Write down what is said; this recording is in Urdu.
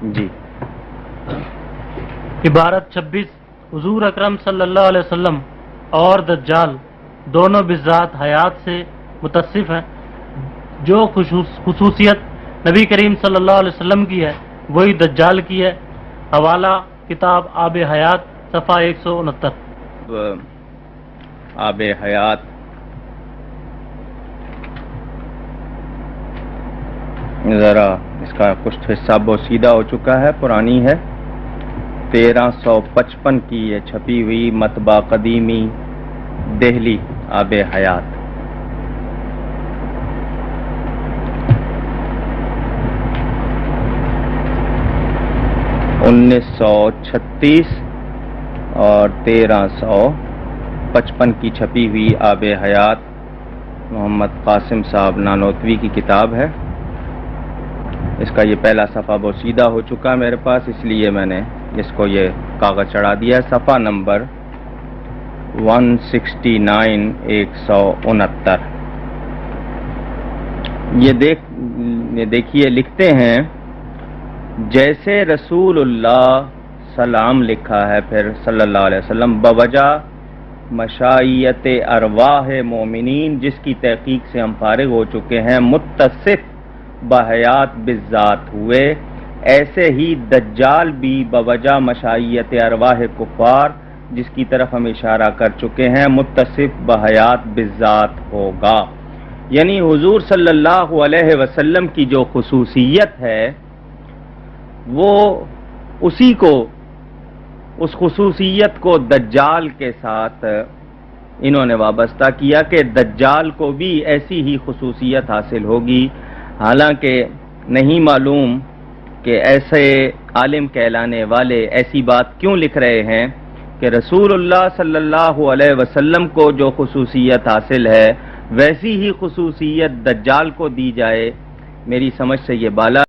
جی عبارت 26 حضور اکرم صلی اللہ علیہ وسلم اور دجال دونوں بذات حیات سے متصف ہیں. جو خصوصیت نبی کریم صلی اللہ علیہ وسلم کی ہے وہی دجال کی ہے. حوالہ کتاب آب حیات صفحہ 169. آب حیات ذرا اس کا کچھ حصہ بوسیدہ ہو چکا ہے، پرانی ہے. 1355 کی یہ چھپی ہوئی مطبع قدیمی دہلی آب حیات. (1936) اور 1355 کی چھپی ہوئی آب حیات محمد قاسم صاحب نانوتوی کی کتاب ہے. اس کا یہ پہلا صفحہ بوسیدہ ہو چکا میرے پاس، اس لیے میں نے اس کو یہ کاغذ چڑھا دیا ہے. صفحہ نمبر 169 169. یہ دیکھیے لکھتے ہیں جیسے رسول اللہ سلام لکھا ہے پھر صلی اللہ علیہ وسلم بوجہ مشائیت ارواح مومنین جس کی تحقیق سے ہم فارغ ہو چکے ہیں متصف بحیات بالذات ہوئے، ایسے ہی دجال بھی بوجہ مشائیت ارواح کفار جس کی طرف ہم اشارہ کر چکے ہیں متصف بحیات بالذات ہوگا. یعنی حضور صلی اللہ علیہ وسلم کی جو خصوصیت ہے وہ اس خصوصیت کو دجال کے ساتھ انہوں نے وابستہ کیا کہ دجال کو بھی ایسی ہی خصوصیت حاصل ہوگی. حالانکہ نہیں معلوم کہ ایسے عالم کہلانے والے ایسی بات کیوں لکھ رہے ہیں کہ رسول اللہ صلی اللہ علیہ وسلم کو جو خصوصیت حاصل ہے ویسی ہی خصوصیت دجال کو دی جائے. میری سمجھ سے یہ بالا